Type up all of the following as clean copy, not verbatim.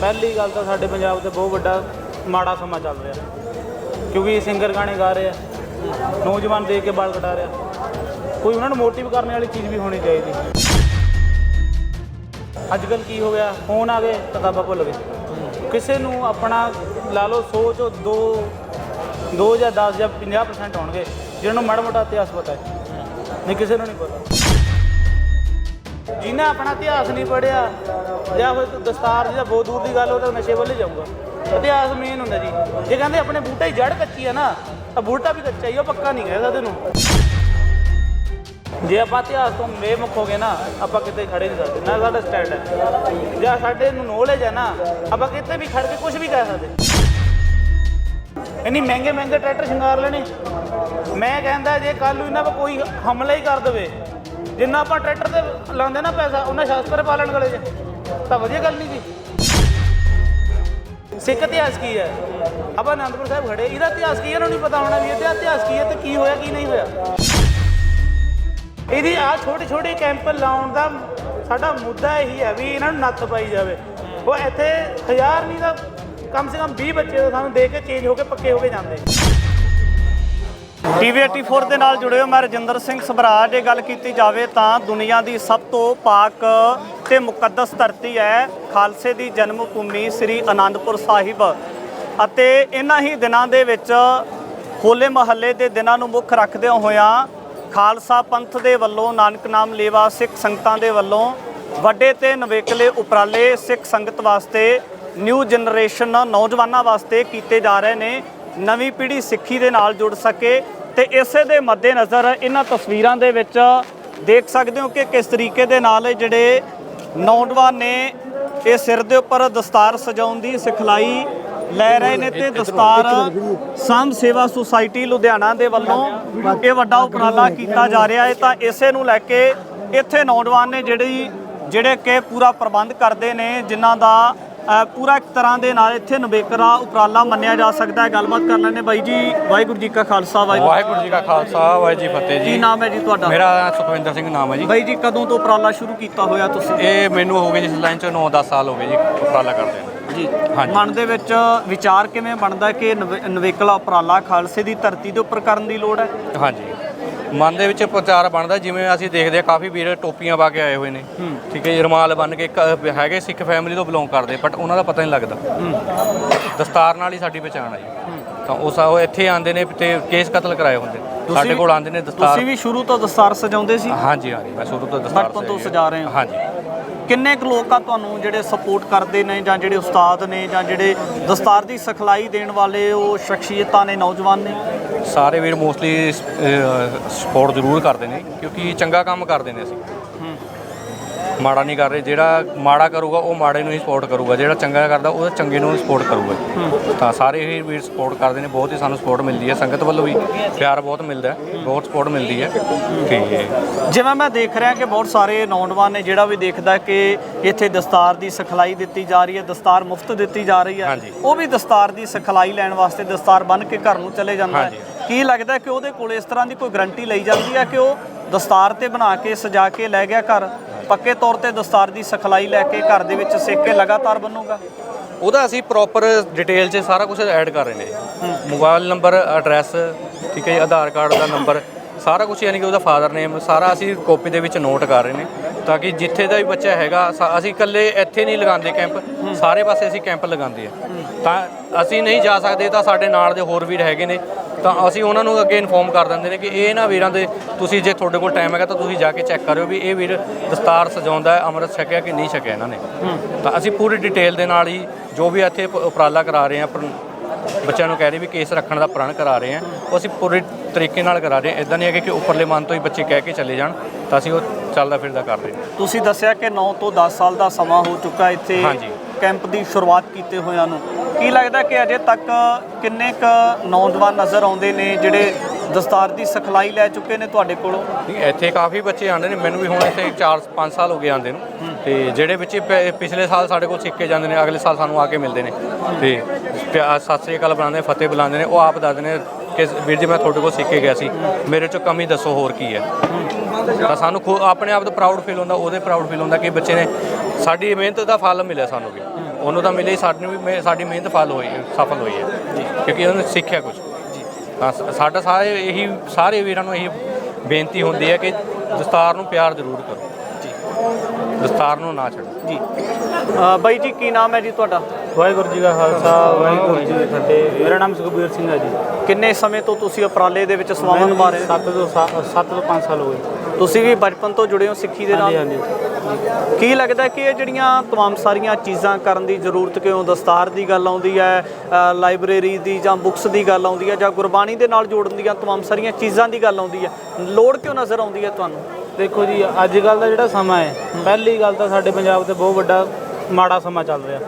ਪਹਿਲੀ ਗੱਲ ਤਾਂ ਸਾਡੇ ਪੰਜਾਬ 'ਤੇ ਬਹੁਤ ਵੱਡਾ ਮਾੜਾ ਸਮਾਂ ਚੱਲ ਰਿਹਾ, ਕਿਉਂਕਿ ਸਿੰਗਰ ਗਾਣੇ ਗਾ ਰਹੇ ਆ, ਨੌਜਵਾਨ ਦੇਖ ਕੇ ਬਾਲ ਕਟਾ ਰਿਹਾ। ਕੋਈ ਉਹਨਾਂ ਨੂੰ ਮੋਟਿਵ ਕਰਨ ਵਾਲੀ ਚੀਜ਼ ਵੀ ਹੋਣੀ ਚਾਹੀਦੀ। ਅੱਜ ਕੱਲ੍ਹ ਕੀ ਹੋ ਗਿਆ, ਫੋਨ ਆ ਗਏ, ਕਿਤਾਬਾਂ ਭੁੱਲ ਗਏ। ਕਿਸੇ ਨੂੰ ਆਪਣਾ ਲਾ ਲਓ ਸੋਚ 2 ਜਾਂ 10 ਜਾਂ 50% ਹੋਣਗੇ ਜਿਹਨਾਂ ਨੂੰ ਮਾੜਾ ਮੋਟਾ ਇਤਿਹਾਸ ਪਤਾ ਹੈ, ਨਹੀਂ ਕਿਸੇ ਨੂੰ ਨਹੀਂ ਪਤਾ। ਜਿਹਨੇ ਆਪਣਾ ਇਤਿਹਾਸ ਨਹੀਂ ਪੜ੍ਹਿਆ ਜਾਂ ਫਿਰ ਦਸਤਾਰ ਜਿਹਦਾ ਬਹੁਤ ਦੂਰ ਦੀ ਗੱਲ, ਉਹ ਤਾਂ ਨਸ਼ੇ ਵੱਲ ਜਾਊਗਾ। ਇਤਿਹਾਸ ਮੇਨ ਹੁੰਦਾ ਜੀ। ਜੇ ਕਹਿੰਦੇ ਆਪਣੇ ਬੂਟੇ ਦੀ ਜੜ੍ਹ ਕੱਚੀ ਹੈ ਨਾ, ਤਾਂ ਬੂਟਾ ਵੀ ਕੱਚਾ ਹੀ, ਉਹ ਪੱਕਾ ਨਹੀਂ ਕਹਿ ਸਕਦੇ ਨੂੰ। ਜੇ ਆਪਾਂ ਇਤਿਹਾਸ ਤੋਂ ਬੇਮੁਖ ਹੋ ਗਏ ਨਾ, ਆਪਾਂ ਕਿਤੇ ਖੜੇ ਨਹੀਂ ਸਕਦੇ, ਨਾ ਸਾਡਾ ਸਟੈਂਡ ਹੈ ਜਾਂ ਸਾਡੇ ਨੂੰ ਨੌਲੇਜ ਹੈ ਨਾ, ਆਪਾਂ ਕਿਤੇ ਵੀ ਖੜ ਕੇ ਕੁਝ ਵੀ ਕਹਿ ਸਕਦੇ। ਇੰਨੀ ਮਹਿੰਗੇ ਮਹਿੰਗੇ ਟਰੈਕਟਰ ਸ਼ਿੰਗਾਰ ਲੈਣੇ। ਮੈਂ ਕਹਿੰਦਾ ਜੇ ਕੱਲ੍ਹ ਨੂੰ ਇਹਨਾਂ 'ਤੇ ਕੋਈ ਹਮਲਾ ਹੀ ਕਰ ਦੇਵੇ, ਜਿੰਨਾ ਆਪਾਂ ਟਰੈਕਟਰ 'ਤੇ ਲਾਉਂਦੇ ਨਾ ਪੈਸਾ, ਉਹਨਾਂ ਸ਼ਾਸਤਰ ਪਾ ਲੈਣ ਗਲੇ 'ਚ, ਤਾਂ ਵਧੀਆ ਗੱਲ ਨਹੀਂ ਜੀ। ਸਿੱਖ ਇਤਿਹਾਸ ਕੀ ਹੈ? ਆਪਾਂ ਅਨੰਦਪੁਰ ਸਾਹਿਬ ਖੜੇ, ਇਹਦਾ ਇਤਿਹਾਸ ਕੀ ਹੈ? ਇਹਨੂੰ ਨਹੀਂ ਪਤਾ ਹੋਣਾ ਵੀ ਇਹਦਾ ਇਤਿਹਾਸ ਕੀ ਹੈ ਤੇ ਕੀ ਹੋਇਆ ਕੀ ਨਹੀਂ ਹੋਇਆ। ਇਹਦੀ ਆਹ ਛੋਟੇ ਛੋਟੇ ਕੈਂਪ ਲਾਉਣ ਦਾ ਸਾਡਾ ਮੁੱਦਾ ਇਹੀ ਹੈ ਵੀ ਇਹਨਾਂ ਨੂੰ ਨੱਥ ਪਾਈ ਜਾਵੇ। ਉਹ ਇੱਥੇ 1000 ਨਹੀਂ ਤਾਂ ਕਮ ਸੇ ਕਮ 20 ਬੱਚੇ ਸਾਨੂੰ ਦੇਖ ਕੇ ਚੇਂਜ ਹੋ ਕੇ ਪੱਕੇ ਹੋ ਕੇ ਜਾਂਦੇ। TV 84 ਦੇ ਨਾਲ ਜੁੜੇ ਹੋ, ਮੈਂ ਰਜਿੰਦਰ ਸਿੰਘ ਸਭਰਾਜ। ਜੇ ਗੱਲ ਕੀਤੀ ਜਾਵੇ ਤਾਂ ਦੁਨੀਆ ਦੀ ਸਭ ਤੋਂ ਪਾਕ ਤੇ ਮੁਕੱਦਸ ਧਰਤੀ ਹੈ ਖਾਲਸੇ ਦੀ ਜਨਮ ਭੂਮੀ ਸ੍ਰੀ ਅਨੰਦਪੁਰ ਸਾਹਿਬ। ਅਤੇ ਇਹਨਾਂ ਹੀ ਦਿਨਾਂ ਦੇ ਵਿੱਚ ਹੋਲੇ ਮਹੱਲੇ ਦੇ ਦਿਨਾਂ ਨੂੰ ਮੁੱਖ ਰੱਖਦਿਆਂ ਹੋਇਆਂ ਖਾਲਸਾ ਪੰਥ ਦੇ ਵੱਲੋਂ, ਨਾਨਕ ਨਾਮ ਲੇਵਾ ਸਿੱਖ ਸੰਗਤਾਂ ਦੇ ਵੱਲੋਂ ਵੱਡੇ ਤੇ ਨਵੇਕਲੇ ਉਪਰਾਲੇ ਸਿੱਖ ਸੰਗਤ ਵਾਸਤੇ, ਨਿਊ ਜਨਰੇਸ਼ਨ ਨੌਜਵਾਨਾਂ ਵਾਸਤੇ ਕੀਤੇ ਜਾ ਰਹੇ ਨੇ। ਨਵੀਂ ਪੀੜ੍ਹੀ ਸਿੱਖੀ ਦੇ ਨਾਲ ਜੁੜ ਸਕੇ ਤੇ ਇਸੇ ਦੇ ਮੱਦੇਨਜ਼ਰ ਇਹਨਾਂ ਤਸਵੀਰਾਂ ਦੇ ਵਿੱਚ ਦੇਖ ਸਕਦੇ ਹੋ ਕਿ ਕਿਸ ਤਰੀਕੇ ਦੇ ਨਾਲ ਜਿਹੜੇ ਨੌਜਵਾਨ ਨੇ ਇਹ ਸਿਰ ਦੇ ਉੱਪਰ ਦਸਤਾਰ ਸਜਾਉਣ ਦੀ ਸਿਖਲਾਈ ਲੈ ਰਹੇ ਨੇ। ਤੇ ਦਸਤਾਰ ਸਾਂਭ ਸੇਵਾ ਸੁਸਾਇਟੀ ਲੁਧਿਆਣਾ ਦੇ ਵੱਲੋਂ ਇਹ ਵੱਡਾ ਉਪਰਾਲਾ ਕੀਤਾ ਜਾ ਰਿਹਾ ਹੈ। ਤਾਂ ਇਸੇ ਨੂੰ ਲੈ ਕੇ ਇੱਥੇ ਨੌਜਵਾਨ ਨੇ ਜਿਹੜੇ ਕਿ ਪੂਰਾ ਪ੍ਰਬੰਧ ਕਰਦੇ ਨੇ, ਜਿਨ੍ਹਾਂ ਦਾ ਪੂਰਾ ਇੱਕ ਤਰ੍ਹਾਂ ਦੇ ਨਾਲ ਇੱਥੇ ਨਵੇਕਲਾ ਉਪਰਾਲਾ ਮੰਨਿਆ ਜਾ ਸਕਦਾ ਹੈ। ਗੱਲਬਾਤ ਕਰ ਲੈਂਦੇ ਬਾਈ ਜੀ। ਵਾਹਿਗੁਰੂ ਜੀ ਕਾ ਖਾਲਸਾ, ਵਾਹਿਗੁਰੂ ਜੀ ਕਾ ਖਾਲਸਾ, ਵਾਹਿਗੁਰੂ ਜੀ ਫਤਿਹ ਜੀ। ਕੀ ਨਾਮ ਹੈ ਜੀ ਤੁਹਾਡਾ? ਮੇਰਾ ਸੁਖਵਿੰਦਰ ਸਿੰਘ ਨਾਮ ਹੈ ਜੀ। ਬਾਈ ਜੀ ਕਦੋਂ ਤੋਂ ਉਪਰਾਲਾ ਸ਼ੁਰੂ ਕੀਤਾ ਹੋਇਆ ਤੁਸੀਂ? ਇਹ ਮੈਨੂੰ ਹੋ ਗਏ ਜੀ ਇਸ ਲਾਈਨ 'ਚ 9-10 ਸਾਲ ਹੋ ਗਏ ਜੀ ਉਪਰਾਲਾ ਕਰਦੇ ਜੀ। ਹਾਂਜੀ। ਮਨ ਦੇ ਵਿੱਚ ਵਿਚਾਰ ਕਿਵੇਂ ਬਣਦਾ ਕਿ ਨਵੇਕਲਾ ਉਪਰਾਲਾ ਖਾਲਸੇ ਦੀ ਧਰਤੀ ਦੇ ਉੱਪਰ ਕਰਨ ਦੀ ਲੋੜ ਹੈ? ਹਾਂਜੀ, ਮਨ ਦੇ ਵਿੱਚ ਪ੍ਰਚਾਰ ਬਣਦਾ। ਜਿਵੇਂ ਅਸੀਂ ਦੇਖਦੇ ਹਾਂ ਕਾਫੀ ਵੀਰ ਟੋਪੀਆਂ ਪਾ ਕੇ ਆਏ ਹੋਏ ਨੇ, ਠੀਕ ਹੈ ਜੀ, ਰੁਮਾਲ ਬੰਨ੍ਹ ਕੇ ਹੈਗੇ ਸਿੱਖ ਫੈਮਿਲੀ ਤੋਂ ਬਿਲੋਂਗ ਕਰਦੇ, ਬਟ ਉਹਨਾਂ ਦਾ ਪਤਾ ਨਹੀਂ ਲੱਗਦਾ। ਦਸਤਾਰ ਨਾਲ ਹੀ ਸਾਡੀ ਪਛਾਣ ਆ ਜੀ। ਤਾਂ ਉਹ ਇੱਥੇ ਆਉਂਦੇ ਨੇ ਤੇ ਕੇਸ ਕਤਲ ਕਰਾਏ ਹੁੰਦੇ, ਸਾਡੇ ਕੋਲ ਆਉਂਦੇ ਨੇ ਦਸਤਾਰ। ਤੁਸੀਂ ਵੀ ਸ਼ੁਰੂ ਤੋਂ ਦਸਤਾਰ ਸਜਾਉਂਦੇ ਸੀ? ਹਾਂਜੀ ਹਾਂਜੀ, ਮੈਂ ਸ਼ੁਰੂ ਤੋਂ ਦਸਤਾਰ ਬਚਪਨ ਤੋਂ ਸਜਾ ਰਹੇ ਹਾਂ। ਹਾਂਜੀ। ਕਿੰਨੇ ਕੁ ਲੋਕ ਆ ਤੁਹਾਨੂੰ ਜਿਹੜੇ ਸਪੋਰਟ ਕਰਦੇ ਨੇ, ਜਾਂ ਜਿਹੜੇ ਉਸਤਾਦ ਨੇ, ਜਾਂ ਜਿਹੜੇ ਦਸਤਾਰ ਦੀ ਸਿਖਲਾਈ ਦੇਣ ਵਾਲੇ ਉਹ ਸ਼ਖਸੀਅਤਾਂ ਨੇ, ਨੌਜਵਾਨ ਨੇ? ਸਾਰੇ ਵੀਰ ਮੋਸਟਲੀ ਸਪੋਰਟ ਜ਼ਰੂਰ ਕਰਦੇ ਨੇ, ਕਿਉਂਕਿ ਚੰਗਾ ਕੰਮ ਕਰਦੇ ਨੇ। ਅਸੀਂ ਮਾੜਾ ਨਹੀਂ ਕਰ ਰਹੇ। ਜਿਹੜਾ ਮਾੜਾ ਕਰੂਗਾ ਉਹ ਮਾੜੇ ਨੂੰ ਹੀ ਸਪੋਰਟ ਕਰੂਗਾ, ਜਿਹੜਾ ਚੰਗਾ ਕਰਦਾ ਉਹ ਚੰਗੇ ਨੂੰ ਸਪੋਰਟ ਕਰੂਗਾ। ਤਾਂ ਸਾਰੇ ਹੀ ਵੀਰ ਸਪੋਰਟ ਕਰਦੇ ਨੇ। ਬਹੁਤ ਹੀ ਸਾਨੂੰ ਸਪੋਰਟ ਮਿਲਦੀ ਹੈ, ਸੰਗਤ ਵੱਲੋਂ ਵੀ ਪਿਆਰ ਬਹੁਤ ਮਿਲਦਾ, ਬਹੁਤ ਸਪੋਰਟ ਮਿਲਦੀ ਹੈ। ਠੀਕ ਹੈ। ਜਿਵੇਂ ਮੈਂ ਦੇਖ ਰਿਹਾ ਕਿ ਬਹੁਤ ਸਾਰੇ ਨੌਜਵਾਨ ਨੇ, ਜਿਹੜਾ ਵੀ ਦੇਖਦਾ ਕਿ ਇੱਥੇ ਦਸਤਾਰ ਦੀ ਸਿਖਲਾਈ ਦਿੱਤੀ ਜਾ ਰਹੀ ਹੈ, ਦਸਤਾਰ ਮੁਫਤ ਦਿੱਤੀ ਜਾ ਰਹੀ ਹੈ, ਉਹ ਵੀ ਦਸਤਾਰ ਦੀ ਸਿਖਲਾਈ ਲੈਣ ਵਾਸਤੇ ਦਸਤਾਰ ਬੰਨ੍ਹ ਕੇ ਘਰ ਨੂੰ ਚਲੇ ਜਾਂਦਾ ਹੈ। ਕੀ ਲੱਗਦਾ ਕਿ ਉਹਦੇ ਕੋਲ ਇਸ ਤਰ੍ਹਾਂ ਦੀ ਕੋਈ ਗਰੰਟੀ ਲਈ ਜਾਂਦੀ ਹੈ ਕਿ ਉਹ ਦਸਤਾਰ ਤੇ ਬਣਾ ਕੇ ਸਜਾ ਕੇ ਲੈ ਗਿਆ ਘਰ, ਪੱਕੇ ਤੌਰ ਤੇ ਦਸਤਾਰ ਦੀ ਸਿਖਲਾਈ ਲੈ ਕੇ ਘਰ ਦੇ ਵਿੱਚ ਸਿੱਖ ਕੇ ਲਗਾਤਾਰ ਬਣੂਗਾ? ਉਹਦਾ ਅਸੀਂ ਪ੍ਰੋਪਰ ਡਿਟੇਲ 'ਚ ਸਾਰਾ ਕੁਝ ਐਡ ਕਰ ਰਹੇ ਨੇ। ਮੋਬਾਈਲ ਨੰਬਰ, ਐਡਰੈਸ, ਠੀਕ ਹੈ ਜੀ, ਆਧਾਰ ਕਾਰਡ ਦਾ ਨੰਬਰ, ਸਾਰਾ ਕੁਝ, ਯਾਨੀ ਕਿ ਉਹਦਾ ਫਾਦਰ ਨੇਮ, ਸਾਰਾ ਅਸੀਂ ਕਾਪੀ ਦੇ ਵਿੱਚ ਨੋਟ ਕਰ ਰਹੇ ਨੇ, ਤਾਂ ਕਿ ਜਿੱਥੇ ਦਾ ਵੀ ਬੱਚਾ ਹੈਗਾ, ਅਸੀਂ ਇਕੱਲੇ ਇੱਥੇ ਨਹੀਂ ਲਗਾਉਂਦੇ ਕੈਂਪ, ਸਾਰੇ ਪਾਸੇ ਅਸੀਂ ਕੈਂਪ ਲਗਾਉਂਦੇ ਆ। ਤਾਂ ਅਸੀਂ ਨਹੀਂ ਜਾ ਸਕਦੇ ਤਾਂ ਸਾਡੇ ਨਾਲ ਦੇ ਹੋਰ ਵੀਰ ਹੈਗੇ ਨੇ, ਤਾਂ ਅਸੀਂ ਉਹਨਾਂ ਨੂੰ ਅੱਗੇ ਇਨਫੋਰਮ ਕਰ ਦਿੰਦੇ ਨੇ ਕਿ ਇਹ ਨਾ ਵੀਰਾਂ ਦੇ, ਤੁਸੀਂ ਜੇ ਤੁਹਾਡੇ ਕੋਲ ਟਾਈਮ ਹੈਗਾ ਤਾਂ ਤੁਸੀਂ ਜਾ ਕੇ ਚੈੱਕ ਕਰਿਓ ਵੀ ਇਹ ਵੀਰ ਦਸਤਾਰ ਸਜਾਉਂਦਾ ਹੈ, ਅੰਮ੍ਰਿਤ ਛਕਿਆ ਕਿ ਨਹੀਂ ਛਕਿਆ ਇਹਨਾਂ ਨੇ। ਤਾਂ ਅਸੀਂ ਪੂਰੀ ਡਿਟੇਲ ਦੇ ਨਾਲ ਹੀ ਜੋ ਵੀ ਇੱਥੇ ਉਪਰਾਲਾ ਕਰਾ ਰਹੇ ਹਾਂ, ਬੱਚਿਆਂ ਨੂੰ ਕਹਿ ਰਹੇ ਵੀ ਕੇਸ ਰੱਖਣ ਦਾ ਪ੍ਰਣ ਕਰਾ ਰਹੇ ਹਾਂ, ਉਹ ਅਸੀਂ ਪੂਰੇ ਤਰੀਕੇ ਨਾਲ ਕਰਾ ਰਹੇ ਹਾਂ। ਇੱਦਾਂ ਨਹੀਂ ਹੈ ਕਿ ਉੱਪਰਲੇ ਮਨ ਤੋਂ ਹੀ ਬੱਚੇ ਕਹਿ ਕੇ ਚਲੇ ਜਾਣ, ਤਾਂ ਅਸੀਂ ਉਹ ਚੱਲਦਾ ਫਿਰਦਾ ਕਰ ਰਹੇ ਹਾਂ। ਤੁਸੀਂ ਦੱਸਿਆ ਕਿ 9 ਤੋਂ 10 ਸਾਲ ਦਾ ਸਮਾਂ ਹੋ ਚੁੱਕਾ ਇੱਥੇ ਕੈਂਪ ਦੀ ਸ਼ੁਰੂਆਤ ਕੀਤੇ ਹੋਇਆਂ ਨੂੰ। ਕੀ ਲੱਗਦਾ ਕਿ ਅਜੇ ਤੱਕ ਕਿੰਨੇ ਕੁ ਨੌਜਵਾਨ ਨਜ਼ਰ ਆਉਂਦੇ ਨੇ ਜਿਹੜੇ ਦਸਤਾਰ ਦੀ ਸਿਖਲਾਈ ਲੈ ਚੁੱਕੇ ਨੇ ਤੁਹਾਡੇ ਕੋਲੋਂ? ਇੱਥੇ ਕਾਫੀ ਬੱਚੇ ਆਉਂਦੇ ਨੇ, ਮੈਨੂੰ ਵੀ ਹੁਣ ਇੱਥੇ 4-5 ਸਾਲ ਹੋ ਗਏ ਆਉਂਦੇ ਨੂੰ। ਤੇ ਜਿਹੜੇ ਬੱਚੇ ਪਿਛਲੇ ਸਾਲ ਸਾਡੇ ਕੋਲ ਸਿੱਖ ਕੇ ਜਾਂਦੇ ਨੇ, ਅਗਲੇ ਸਾਲ ਸਾਨੂੰ ਆ ਕੇ ਮਿਲਦੇ ਨੇ ਤੇ ਸਤਿ ਸ੍ਰੀ ਅਕਾਲ ਬੁਲਾਉਂਦੇ, ਫਤਿਹ ਬੁਲਾਉਂਦੇ ਨੇ। ਉਹ ਆਪ ਦੱਸਦੇ ਨੇ ਕਿ ਵੀਰ ਜੀ ਮੈਂ ਤੁਹਾਡੇ ਕੋਲ ਸਿੱਖ ਕੇ ਗਿਆ ਸੀ, ਮੇਰੇ 'ਚੋਂ ਕਮੀ ਦੱਸੋ ਹੋਰ ਕੀ ਹੈ। ਤਾਂ ਸਾਨੂੰ ਆਪਣੇ ਆਪ ਤੋਂ ਪ੍ਰਾਊਡ ਫੀਲ ਹੁੰਦਾ, ਉਹਦੇ ਪ੍ਰਾਊਡ ਫੀਲ ਹੁੰਦਾ ਕਿ ਬੱਚੇ ਨੇ ਸਾਡੀ ਮਿਹਨਤ ਦਾ ਫਲ ਮਿਲਿਆ ਸਾਨੂੰ ਵੀ। ਉਹਨੂੰ ਤਾਂ ਮਿਲੇ, ਸਾਨੂੰ ਵੀ ਸਾਡੀ ਮਿਹਨਤ ਸਫਲ ਹੋਈ ਹੈ ਕਿਉਂਕਿ ਉਹਨੇ ਸਿੱਖਿਆ ਕੁਝ। ਤਾਂ ਸਾਡਾ ਸਾਰੇ ਵੀਰਾਂ ਨੂੰ ਇਹੀ ਬੇਨਤੀ ਹੁੰਦੀ ਹੈ ਕਿ ਦਸਤਾਰ ਨੂੰ ਪਿਆਰ ਜ਼ਰੂਰ ਕਰੋ ਜੀ, ਦਸਤਾਰ ਨੂੰ ਨਾ ਛੱਡੋ ਜੀ। ਬਾਈ ਜੀ ਕੀ ਨਾਮ ਹੈ ਜੀ ਤੁਹਾਡਾ? ਵਾਹਿਗੁਰੂ ਜੀ ਕਾ ਖਾਲਸਾ, ਵਾਹਿਗੁਰੂ ਜੀ ਕੀ ਫਤਿਹ। ਮੇਰਾ ਨਾਮ ਸੁਖਬੀਰ ਸਿੰਘ ਹੈ ਜੀ। ਕਿੰਨੇ ਸਮੇਂ ਤੋਂ ਤੁਸੀਂ ਉਪਰਾਲੇ ਦੇ ਵਿੱਚ ਸੇਵਾਵਾਂ ਨਿਭਾ ਰਹੇ ਹੋ? 7 ਤੋਂ 5 ਸਾਲ ਹੋ ਗਏ। ਤੁਸੀਂ ਵੀ ਬਚਪਨ ਤੋਂ ਜੁੜੇ ਹੋ ਸਿੱਖੀ ਦੇ ਨਾਲ? ਹਾਂਜੀ। ਕੀ ਲੱਗਦਾ ਕਿ ਇਹ ਜਿਹੜੀਆਂ ਤਮਾਮ ਸਾਰੀਆਂ ਚੀਜ਼ਾਂ ਕਰਨ ਦੀ ਜ਼ਰੂਰਤ ਕਿਉਂ? ਦਸਤਾਰ ਦੀ ਗੱਲ ਆਉਂਦੀ ਹੈ, ਲਾਇਬ੍ਰੇਰੀ ਦੀ ਜਾਂ ਬੁੱਕਸ ਦੀ ਗੱਲ ਆਉਂਦੀ ਹੈ, ਜਾਂ ਗੁਰਬਾਣੀ ਦੇ ਨਾਲ ਜੋੜਨ ਦੀਆਂ ਤਮਾਮ ਸਾਰੀਆਂ ਚੀਜ਼ਾਂ ਦੀ ਗੱਲ ਆਉਂਦੀ ਹੈ, ਲੋੜ ਕਿਉਂ ਨਜ਼ਰ ਆਉਂਦੀ ਹੈ ਤੁਹਾਨੂੰ? ਦੇਖੋ ਜੀ, ਅੱਜ ਕੱਲ੍ਹ ਦਾ ਜਿਹੜਾ ਸਮਾਂ ਹੈ, ਪਹਿਲੀ ਗੱਲ ਤਾਂ ਸਾਡੇ ਪੰਜਾਬ 'ਤੇ ਬਹੁਤ ਵੱਡਾ ਮਾੜਾ ਸਮਾਂ ਚੱਲ ਰਿਹਾ,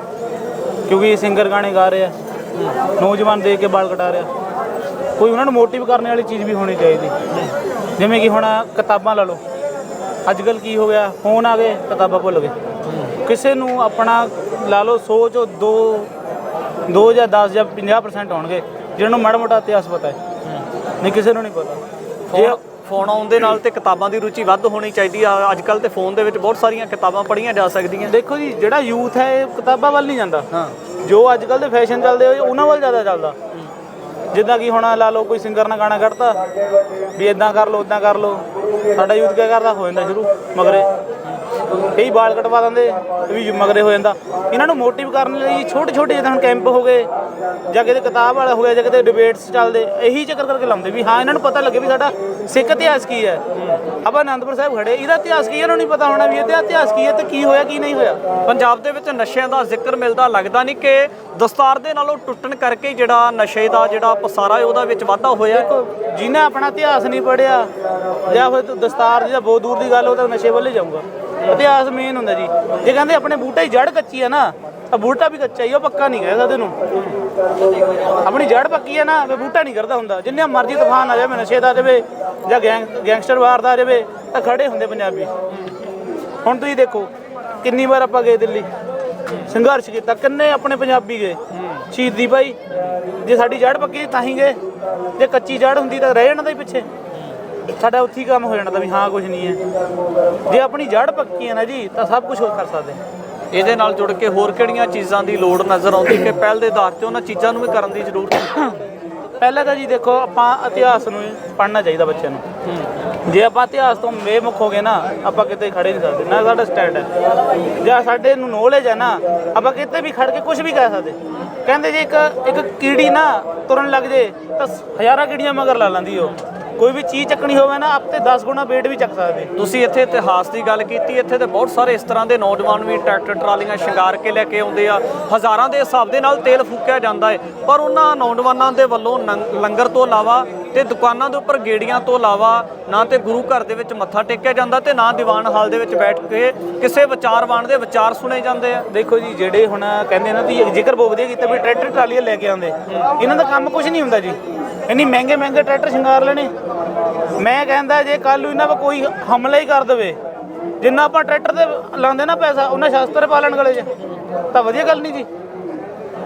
ਕਿਉਂਕਿ ਸਿੰਗਰ ਗਾਣੇ ਗਾ ਰਹੇ ਆ, ਨੌਜਵਾਨ ਦੇਖ ਕੇ ਬਾਲ ਕਟਾ ਰਿਹਾ। ਕੋਈ ਉਹਨਾਂ ਨੂੰ ਮੋਟਿਵ ਕਰਨ ਵਾਲੀ ਚੀਜ਼ ਵੀ ਹੋਣੀ ਚਾਹੀਦੀ, ਜਿਵੇਂ ਕਿ ਹੁਣ ਕਿਤਾਬਾਂ ਲਾ ਲਓ। ਅੱਜ ਕੱਲ੍ਹ ਕੀ ਹੋ ਗਿਆ, ਫੋਨ ਆ ਗਏ, ਕਿਤਾਬਾਂ ਭੁੱਲ ਗਏ। ਕਿਸੇ ਨੂੰ ਆਪਣਾ ਲਾ ਲਓ ਸੋਚ 2 ਜਾਂ 10 ਜਾਂ 50% ਹੋਣਗੇ ਜਿਹਨਾਂ ਨੂੰ ਮਾੜਾ ਮੋਟਾ ਇਤਿਹਾਸ ਪਤਾ ਹੈ, ਨਹੀਂ ਕਿਸੇ ਨੂੰ ਨਹੀਂ ਪਤਾ। ਜੇ ਫੋਨ ਆਉਣ ਦੇ ਨਾਲ ਤੇ ਕਿਤਾਬਾਂ ਦੀ ਰੁਚੀ ਵੱਧ ਹੋਣੀ ਚਾਹੀਦੀ ਆ। ਅੱਜ ਕੱਲ੍ਹ ਤੇ ਫੋਨ ਦੇ ਵਿੱਚ ਬਹੁਤ ਸਾਰੀਆਂ ਕਿਤਾਬਾਂ ਪੜ੍ਹੀਆਂ ਜਾ ਸਕਦੀਆਂ। ਦੇਖੋ ਜੀ, ਜਿਹੜਾ ਯੂਥ ਹੈ ਇਹ ਕਿਤਾਬਾਂ ਵੱਲ ਨਹੀਂ ਜਾਂਦਾ। ਹਾਂ, ਜੋ ਅੱਜ ਕੱਲ੍ਹ ਦੇ ਫੈਸ਼ਨ ਚੱਲਦੇ ਹੋਏ ਉਹਨਾਂ ਵੱਲ ਜ਼ਿਆਦਾ ਚੱਲਦਾ। ਜਿੱਦਾਂ ਕਿ ਹੁਣ ਲਾ ਲਓ ਕੋਈ ਸਿੰਗਰ ਨੇ ਗਾਣਾ ਕੱਢਤਾ ਵੀ ਇੱਦਾਂ ਕਰ ਲਓ, ਉੱਦਾਂ ਕਰ ਲਓ, ਸਾਡਾ ਯੂਥ ਕਿਆ ਕਰਦਾ, ਹੋ ਜਾਂਦਾ ਸ਼ੁਰੂ ਮਗਰੇ। ਕਈ ਬਾਲ ਕਟਵਾ ਦਿੰਦੇ ਵੀ ਮਗਰੇ ਹੋ ਜਾਂਦਾ। ਇਹਨਾਂ ਨੂੰ ਮੋਟਿਵ ਕਰਨ ਲਈ ਛੋਟੇ ਜਿੱਦਾਂ ਹੁਣ ਕੈਂਪ ਹੋ ਗਏ, ਜਾਂ ਕਿਤੇ ਕਿਤਾਬ ਵਾਲਾ ਹੋ ਗਿਆ, ਜਾਂ ਕਿਤੇ ਡਿਬੇਟਸ ਚੱਲਦੇ, ਇਹੀ ਚੱਕਰ ਕਰਕੇ ਲਾਉਂਦੇ ਵੀ ਹਾਂ ਇਹਨਾਂ ਨੂੰ ਪਤਾ ਲੱਗੇ ਵੀ ਸਾਡਾ ਸਿੱਖ ਇਤਿਹਾਸ ਕੀ ਹੈ। ਆਪਾਂ ਅਨੰਦਪੁਰ ਸਾਹਿਬ ਖੜੇ, ਇਹਦਾ ਇਤਿਹਾਸ ਕੀ ਹੈ ਇਹਨਾਂ ਨੂੰ ਨਹੀਂ ਪਤਾ ਹੋਣਾ ਵੀ ਇਹਦਾ ਇਤਿਹਾਸ ਕੀ ਹੈ ਤੇ ਕੀ ਹੋਇਆ ਕੀ ਨਹੀਂ ਹੋਇਆ। ਪੰਜਾਬ ਦੇ ਵਿੱਚ ਨਸ਼ਿਆਂ ਦਾ ਜ਼ਿਕਰ ਮਿਲਦਾ, ਲੱਗਦਾ ਨਹੀਂ ਕਿ ਦਸਤਾਰ ਦੇ ਨਾਲੋਂ ਟੁੱਟਣ ਕਰਕੇ ਜਿਹੜਾ ਨਸ਼ੇ ਦਾ ਜਿਹੜਾ ਪਸਾਰਾ ਹੈ ਉਹਦਾ ਵਿੱਚ ਵਾਧਾ ਹੋਇਆ। ਜਿਹਨੇ ਆਪਣਾ ਇਤਿਹਾਸ ਨਹੀਂ ਪੜ੍ਹਿਆ ਜਾਂ ਫਿਰ ਦਸਤਾਰ ਦੀ ਬਹੁਤ ਦੂਰ ਦੀ ਗੱਲ, ਉਹ ਤਾਂ ਨਸ਼ੇ ਵੱਲ ਹੀ ਜਾਊਗਾ। ਇਤਿਹਾਸ ਮੇਨ ਹੁੰਦਾ ਜੀ। ਜੇ ਕਹਿੰਦੇ ਆਪਣੇ ਬੂਟੇ ਦੀ ਜੜ ਕੱਚੀ ਹੈ ਨਾ, ਤਾਂ ਬੂਟਾ ਵੀ ਕੱਚਾ ਹੀ, ਉਹ ਪੱਕਾ ਨਹੀਂ ਕਹਿ ਸਕਦੇ ਉਹਨੂੰ। ਆਪਣੀ ਜੜ ਪੱਕੀ ਹੈ ਨਾ, ਫਿਰ ਬੂਟਾ ਨਹੀਂ ਕਰਦਾ ਹੁੰਦਾ। ਜਿੰਨੇ ਮਰਜ਼ੀ ਤੂਫਾਨ ਆ ਜਾਵੇ, ਨਸ਼ੇ ਦਾ ਜਾਵੇ ਜਾਂ ਗੈਂਗਸਟਰ ਵਾਰ ਦਾ ਜਾਵੇ, ਤਾਂ ਖੜੇ ਹੁੰਦੇ ਪੰਜਾਬੀ। ਹੁਣ ਤੁਸੀਂ ਦੇਖੋ, ਕਿੰਨੀ ਵਾਰ ਆਪਾਂ ਗਏ ਦਿੱਲੀ, ਸੰਘਰਸ਼ ਕੀਤਾ, ਕਿੰਨੇ ਆਪਣੇ ਪੰਜਾਬੀ ਗਏ ਸ਼ਹੀਦੀ ਭਾਈ। ਜੇ ਸਾਡੀ ਜੜ ਪੱਕੀ ਤਾਂ ਹੀ ਗਏ, ਜੇ ਕੱਚੀ ਜੜ ਹੁੰਦੀ ਤਾਂ ਰਹਿ ਜਾਣਾ ਤਾਂ ਹੀ ਪਿੱਛੇ, ਸਾਡਾ ਉੱਥੇ ਹੀ ਕੰਮ ਹੋ ਜਾਣਾ ਤਾਂ ਵੀ ਹਾਂ ਕੁਝ ਨਹੀਂ ਹੈ। ਜੇ ਆਪਣੀ ਜੜ ਪੱਕੀ ਹੈ ਨਾ ਜੀ, ਤਾਂ ਸਭ ਕੁਝ ਕਰ ਸਕਦੇ। ਇਹਦੇ ਨਾਲ ਜੁੜ ਕੇ ਹੋਰ ਕਿਹੜੀਆਂ ਚੀਜ਼ਾਂ ਦੀ ਲੋੜ ਨਜ਼ਰ ਆਉਂਦੀ ਕਿ ਪਹਿਲ ਦੇ ਆਧਾਰ ਤੇ ਉਹਨਾਂ ਚੀਜ਼ਾਂ ਨੂੰ ਵੀ ਕਰਨ ਦੀ ਜ਼ਰੂਰਤ ਹੈ? ਪਹਿਲਾਂ ਤਾਂ ਜੀ ਦੇਖੋ, ਆਪਾਂ ਇਤਿਹਾਸ ਨੂੰ ਪੜ੍ਹਨਾ ਚਾਹੀਦਾ ਬੱਚਿਆਂ ਨੂੰ। ਜੇ ਆਪਾਂ ਇਤਿਹਾਸ ਤੋਂ ਬੇਮੁਖ ਹੋ ਗਏ ਨਾ, ਆਪਾਂ ਕਿਤੇ ਖੜੇ ਨਹੀਂ ਸਕਦੇ, ਨਾ ਸਾਡਾ ਸਟੈਂਡ ਹੈ। ਜਾਂ ਸਾਡੇ ਨੂੰ ਨੌਲੇਜ ਹੈ ਨਾ, ਆਪਾਂ ਕਿਤੇ ਵੀ ਖੜ ਕੇ ਕੁਝ ਵੀ ਕਹਿ ਸਕਦੇ। ਕਹਿੰਦੇ ਜੇ ਇੱਕ ਕੀੜੀ ਨਾ ਤੁਰਨ ਲੱਗ ਜੇ ਤਾਂ ਹਜ਼ਾਰਾਂ ਕੀੜੀਆਂ ਮਗਰ ਲਾ ਲੈਂਦੀ। ਉਹ ਕੋਈ ਵੀ ਚੀਜ਼ ਚੱਕਣੀ ਹੋਵੇ ਨਾ, ਆਪ ਤੇ 10 ਗੁਣਾ weight ਵੀ ਚੱਕ ਸਕਦੇ। ਤੁਸੀਂ ਇੱਥੇ ਇਤਿਹਾਸ ਦੀ ਗੱਲ ਕੀਤੀ, ਇੱਥੇ ਤੇ ਬਹੁਤ ਸਾਰੇ ਇਸ ਤਰ੍ਹਾਂ ਦੇ ਨੌਜਵਾਨ ਵੀ ਟਰੈਕਟਰ ਟਰਾਲੀਆਂ ਸ਼ਿੰਗਾਰ ਕੇ ਲੈ ਕੇ ਆਉਂਦੇ ਆ। ਹਜ਼ਾਰਾਂ ਦੇ ਹਿਸਾਬ ਦੇ ਨਾਲ ਤੇਲ ਫੂਕਿਆ ਜਾਂਦਾ ਹੈ, ਪਰ ਉਹਨਾਂ ਨੌਜਵਾਨਾਂ ਦੇ ਵੱਲੋਂ ਲੰਗਰ ਤੋਂ ਇਲਾਵਾ ਤੇ ਦੁਕਾਨਾਂ ਦੇ ਉੱਪਰ ਗੇੜੀਆਂ ਤੋਂ ਇਲਾਵਾ ਨਾ ਤੇ ਗੁਰੂ ਘਰ ਦੇ ਵਿੱਚ ਮੱਥਾ ਟੇਕਿਆ ਜਾਂਦਾ ਤੇ ਨਾ ਦੀਵਾਨ ਹਾਲ ਦੇ ਵਿੱਚ ਬੈਠ ਕੇ ਕਿਸੇ ਵਿਚਾਰਵਾਨ ਦੇ ਵਿਚਾਰ ਸੁਣੇ ਜਾਂਦੇ ਆ। ਦੇਖੋ ਜੀ, ਜਿਹੜੇ ਹੁਣ ਕਹਿੰਦੇ ਨਾ ਤੁਸੀਂ ਜ਼ਿਕਰ ਬਹੁਤ ਵਧੀਆ ਕੀਤਾ ਵੀ ਟਰੈਕਟਰ ਟਰਾਲੀਆਂ ਲੈ ਕੇ ਆਉਂਦੇ, ਇਹਨਾਂ ਦਾ ਕੰਮ ਕੁਝ ਨਹੀਂ ਹੁੰਦਾ ਜੀ। ਇੰਨੀ ਮਹਿੰਗੇ ਟਰੈਕਟਰ ਸ਼ਿੰਗਾਰ ਲੈਣੇ। ਮੈਂ ਕਹਿੰਦਾ ਜੇ ਕੱਲ੍ਹ ਨੂੰ ਇਹਨਾਂ 'ਤੇ ਕੋਈ ਹਮਲਾ ਹੀ ਕਰ ਦੇਵੇ, ਜਿੰਨਾ ਆਪਾਂ ਟਰੈਕਟਰ ਤੇ ਲਾਉਂਦੇ ਨਾ ਪੈਸਾ, ਉਹਨਾਂ ਸ਼ਸਤਰ ਪਾ ਲੈਣ ਗਲੇ 'ਚ, ਤਾਂ ਵਧੀਆ ਗੱਲ ਨਹੀਂ ਜੀ।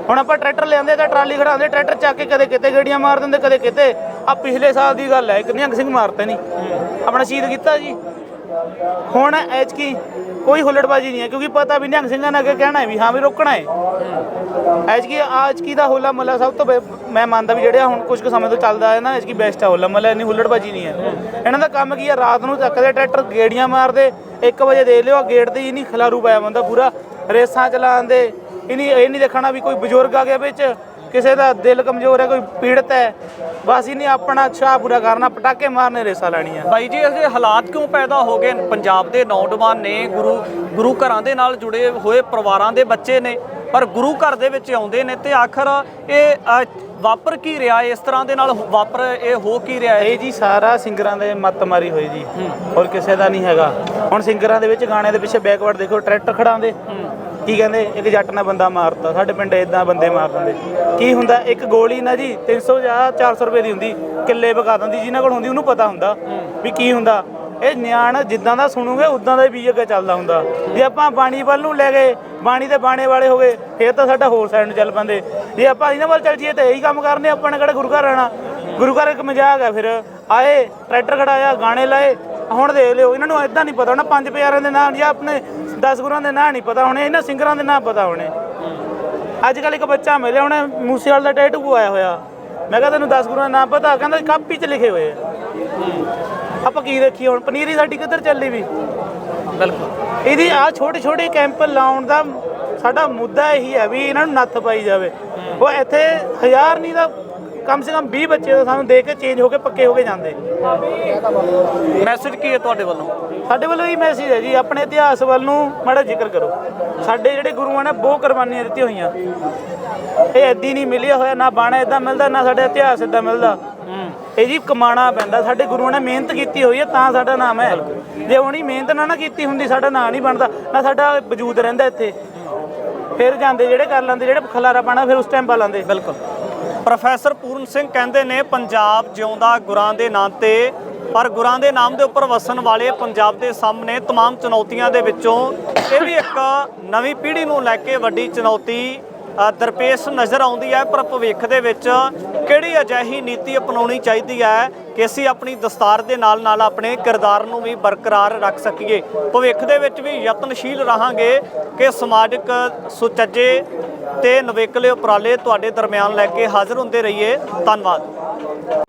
ਹੁਣ ਆਪਾਂ ਟਰੈਕਟਰ ਲਿਆਂਦੇ ਤਾਂ ਟਰਾਲੀ ਖੜਾਉਂਦੇ, ਟਰੈਕਟਰ ਚੱਕ ਕੇ ਕਦੇ ਕਿਤੇ ਗੇੜੀਆਂ ਮਾਰ ਦਿੰਦੇ, ਕਦੇ ਕਿਤੇ। ਆ ਪਿਛਲੇ ਸਾਲ ਦੀ ਗੱਲ ਹੈ, ਇੱਕ ਨਿਹੰਗ ਸਿੰਘ ਮਾਰਤੇ ਨਹੀਂ, ਆਪਣਾ ਸ਼ਹੀਦ ਕੀਤਾ ਜੀ। ਹੁਣ ਐਤਕੀ ਕੋਈ ਹੁੱਲੜਬਾਜੀ ਨਹੀਂ ਹੈ, ਕਿਉਂਕਿ ਪਤਾ ਵੀ ਨਿਹੰਗ ਸਿੰਘਾਂ ਨੇ ਅੱਗੇ ਕਹਿਣਾ ਹੈ ਵੀ ਹਾਂ ਵੀ ਰੋਕਣਾ ਹੈ। ਐਤਕੀ ਦਾ ਹੋਲਾ ਮਹੱਲਾ ਸਭ ਤੋਂ ਮੈਂ ਮੰਨਦਾ ਵੀ ਜਿਹੜਾ ਹੁਣ ਕੁਝ ਕੁ ਸਮੇਂ ਤੋਂ ਚੱਲਦਾ ਹੈ ਨਾ, ਐਤਕੀ ਬੈਸਟ ਹੈ ਹੋਲਾ ਮਹੱਲਾ। ਇੰਨੀ ਹੁੱਲੜਬਾਜੀ ਨਹੀਂ ਹੈ। ਇਹਨਾਂ ਦਾ ਕੰਮ ਕੀ ਹੈ, ਰਾਤ ਨੂੰ ਚੱਕਦੇ ਟਰੈਕਟਰ, ਗੇੜੀਆਂ ਮਾਰਦੇ, 1 ਵਜੇ ਦੇ ਲਿਓ ਗੇਟ ਤੇ ਹੀ ਨਹੀਂ ਖਿਲਾਰੂ ਪਾਇਆ ਬੰਦਾ ਪੂਰਾ, ਰੇਸਾਂ ਚਲਾਉਂਦੇ। ਇਹ ਨਹੀਂ ਦੇਖਣਾ ਵੀ ਕੋਈ ਬਜ਼ੁਰਗ ਆ ਗਿਆ ਵਿੱਚ, ਕਿਸੇ ਦਾ ਦਿਲ ਕਮਜ਼ੋਰ ਹੈ, ਕੋਈ ਪੀੜਤ ਹੈ, ਬਸ ਇਹਨੇ ਆਪਣਾ ਚਾਹ ਪੂਰਾ ਕਰਨਾ, ਪਟਾਕੇ ਮਾਰਨੇ, ਰੇਸਾਂ ਲੈਣੀਆਂ। ਬਾਈ ਜੀ, ਇਹਦੇ ਹਾਲਾਤ ਕਿਉਂ ਪੈਦਾ ਹੋ ਗਏ? ਪੰਜਾਬ ਦੇ ਨੌਜਵਾਨ ਨੇ, ਗੁਰੂ ਘਰਾਂ ਦੇ ਨਾਲ ਜੁੜੇ ਹੋਏ ਪਰਿਵਾਰਾਂ ਦੇ ਬੱਚੇ ਨੇ, ਪਰ ਗੁਰੂ ਘਰ ਦੇ ਵਿੱਚ ਆਉਂਦੇ ਨੇ ਤੇ ਆਖਰ ਇਹ ਵਾਪਰ ਕੀ ਰਿਹਾ? ਇਸ ਤਰ੍ਹਾਂ ਦੇ ਨਾਲ ਇਹ ਹੋ ਕੀ ਰਿਹਾ? ਇਹ ਜੀ ਸਾਰਾ ਸਿੰਗਰਾਂ ਦੇ ਮੱਤ ਮਾਰੀ ਹੋਈ ਜੀ, ਹੋਰ ਕਿਸੇ ਦਾ ਨਹੀਂ ਹੈਗਾ। ਹੁਣ ਸਿੰਗਰਾਂ ਦੇ ਵਿੱਚ ਗਾਣੇ ਦੇ ਪਿੱਛੇ ਬੈਕਵਰਡ ਦੇਖੋ, ਟਰੈਕਟਰ ਖੜਾਉਂਦੇ, ਕੀ ਕਹਿੰਦੇ ਇੱਕ ਜੱਟ ਨੇ ਬੰਦਾ ਮਾਰਤਾ, ਸਾਡੇ ਪਿੰਡ ਇਦਾਂ ਬੰਦੇ ਮਾਰ ਦਿੰਦੇ। ਕੀ ਹੁੰਦਾ, ਇੱਕ ਗੋਲੀ ਨਾ ਜੀ 300 ਜਾਂ 400 ਰੁਪਏ ਦੀ ਹੁੰਦੀ, ਕਿੱਲੇ ਵਿਕਾ ਦਿੰਦੀ। ਜਿਹਨਾਂ ਕੋਲ ਹੁੰਦੀ ਉਹਨੂੰ ਪਤਾ ਹੁੰਦਾ ਵੀ ਕੀ ਹੁੰਦਾ। ਇਹ ਨਿਆਣ ਜਿੱਦਾਂ ਦਾ ਸੁਣੂਗੇ ਉਦਾਂ ਦਾ ਹੀ ਬੀਜ ਅੱਗੇ ਚੱਲਦਾ ਹੁੰਦਾ। ਜੇ ਆਪਾਂ ਬਾਣੀ ਵੱਲ ਨੂੰ ਲੈ ਗਏ, ਬਾਣੀ ਦੇ ਬਾਣੇ ਵਾਲੇ ਹੋ ਗਏ, ਫਿਰ ਤਾਂ ਸਾਡਾ ਹੋਰ ਸਾਈਡ ਨੂੰ ਚੱਲ ਪੈਂਦੇ। ਜੇ ਆਪਾਂ ਇਹਨਾਂ ਵੱਲ ਚੱਲ ਜੀਏ ਤਾਂ ਇਹੀ ਕੰਮ ਕਰਨੇ, ਆਪਾਂ ਨੇ ਕਿਹੜਾ ਗੁਰੂ ਘਰ ਰਹਿਣਾ। ਗੁਰੂ ਘਰ ਇੱਕ ਮਜ਼ਾਕ ਹੈ। ਫਿਰ ਆਏ ਟਰੈਕਟਰ ਖੜਾਇਆ, ਗਾਣੇ ਲਾਏ। ਹੁਣ ਦੇਖ ਲਿਓ, ਇਹਨਾਂ ਨੂੰ ਇੱਦਾਂ ਨਹੀਂ ਪਤਾ ਹੋਣਾ 5 ਪਿਆਰਿਆਂ ਦੇ ਨਾਂ ਜਾਂ ਆਪਣੇ 10 ਗੁਰਾਂ ਦੇ ਨਾਂ ਨਹੀਂ ਪਤਾ ਹੋਣੇ, ਇਹਨਾਂ ਸਿੰਗਰਾਂ ਦੇ ਨਾਂ ਪਤਾ ਹੋਣੇ। ਅੱਜ ਕੱਲ੍ਹ ਇੱਕ ਬੱਚਾ ਮਿਲਿਆ, ਉਹਨੇ ਮੂਸੇਵਾਲੇ ਦਾ ਟੈਟੂ ਪਵਾਇਆ ਹੋਇਆ। ਮੈਂ ਕਿਹਾ ਤੈਨੂੰ 10 ਗੁਰੂਆਂ ਦਾ ਨਾਮ ਪਤਾ? ਕਹਿੰਦਾ ਕਾਪੀ 'ਚ ਲਿਖੇ ਹੋਏ ਆ। ਆਪਾਂ ਕੀ ਦੇਖੀਏ ਹੁਣ, ਪਨੀਰੀ ਸਾਡੀ ਕਿੱਧਰ ਚੱਲੀ ਵੀ। ਬਿਲਕੁਲ ਇਹਦੀ ਆਹ ਛੋਟੇ ਛੋਟੇ ਕੈਂਪ ਲਾਉਣ ਦਾ ਸਾਡਾ ਮੁੱਦਾ ਇਹੀ ਹੈ ਵੀ ਇਹਨਾਂ ਨੂੰ ਨੱਥ ਪਾਈ ਜਾਵੇ। ਉਹ ਇੱਥੇ 1000 ਨਹੀਂ ਤਾਂ ਕਮ ਸੇ ਕਮ 20 ਬੱਚੇ ਤਾਂ ਸਾਨੂੰ ਦੇਖ ਕੇ ਚੇਂਜ ਹੋ ਕੇ ਪੱਕੇ ਹੋ ਕੇ ਜਾਂਦੇ। ਮੈਸੇਜ ਕੀ ਹੈ ਤੁਹਾਡੇ ਵੱਲੋਂ? ਸਾਡੇ ਵੱਲੋਂ ਇਹ ਮੈਸੇਜ ਹੈ ਜੀ, ਆਪਣੇ ਇਤਿਹਾਸ ਵੱਲ ਨੂੰ ਮਾੜਾ ਜ਼ਿਕਰ ਕਰੋ। ਸਾਡੇ ਜਿਹੜੇ ਗੁਰੂਆਂ ਨੇ ਬਹੁਤ ਕੁਰਬਾਨੀਆਂ ਦਿੱਤੀਆਂ ਹੋਈਆਂ। ਇਹ ਐਦੀ ਨਹੀਂ ਮਿਲਿਆ ਹੋਇਆ, ਨਾ ਬਾਣਾ ਇੱਦਾਂ ਮਿਲਦਾ, ਨਾ ਸਾਡਾ ਇਤਿਹਾਸ ਇੱਦਾਂ ਮਿਲਦਾ। ਇਹ ਜੀ ਕਮਾਣਾ ਪੈਂਦਾ। ਸਾਡੇ ਗੁਰੂਆਂ ਨੇ ਮਿਹਨਤ ਕੀਤੀ ਹੋਈ ਹੈ ਤਾਂ ਸਾਡਾ ਨਾਮ ਹੈ। ਜੇ ਉਹਨੀ ਮਿਹਨਤ ਨਾ ਕੀਤੀ ਹੁੰਦੀ ਸਾਡਾ ਨਾਂ ਨਹੀਂ ਬਣਦਾ, ਨਾ ਸਾਡਾ ਵਜੂਦ ਰਹਿੰਦਾ ਇੱਥੇ। ਫਿਰ ਜਾਂਦੇ ਜਿਹੜੇ ਕਰ ਲੈਂਦੇ, ਜਿਹੜੇ ਖਲਾਰਾ ਪਾਣਾ ਫਿਰ ਉਸ ਟਾਈਮ ਪਾ ਲੈਂਦੇ। ਬਿਲਕੁਲ। ਪ੍ਰੋਫੈਸਰ ਪੂਰਨ ਸਿੰਘ ਕਹਿੰਦੇ ਨੇ ਪੰਜਾਬ ਜਿਉਂਦਾ ਗੁਰਾਂ ਦੇ ਨਾਂ ਤੇ, ਪਰ ਗੁਰਾਂ ਦੇ ਨਾਮ ਦੇ ਉੱਪਰ ਵਸਣ ਵਾਲੇ ਪੰਜਾਬ ਦੇ ਸਾਹਮਣੇ तमाम ਚੁਣੌਤੀਆਂ ਦੇ ਵਿੱਚੋਂ ਇਹ ਵੀ ਇੱਕ ਨਵੀਂ ਪੀੜ੍ਹੀ ਨੂੰ ਲੈ ਕੇ ਵੱਡੀ ਚੁਣੌਤੀ ਦਰਪੇਸ਼ ਨਜ਼ਰ ਆਉਂਦੀ ਹੈ। ਪਰ ਭਵਿੱਖ ਦੇ ਵਿੱਚ ਕਿਹੜੀ ਅਜਿਹੀ ਨੀਤੀ ਅਪਣਾਉਣੀ ਚਾਹੀਦੀ ਹੈ ਕਿ ਅਸੀਂ ਆਪਣੀ ਦਸਤਾਰ ਦੇ ਨਾਲ ਨਾਲ ਆਪਣੇ ਕਿਰਦਾਰ ਨੂੰ ਵੀ ਬਰਕਰਾਰ ਰੱਖ ਸਕੀਏ। ਭਵਿੱਖ ਦੇ ਵਿੱਚ ਵੀ ਯਤਨਸ਼ੀਲ ਰਹਾਂਗੇ ਕਿ ਸਮਾਜਿਕ ਸੁਚੱਜੇ ਤੇ ਨਵੇਕਲੇ ਉਪਰਾਲੇ ਤੁਹਾਡੇ ਦਰਮਿਆਨ ਲੈ ਕੇ ਹਾਜ਼ਰ ਹੁੰਦੇ ਰਹੀਏ। ਧੰਨਵਾਦ।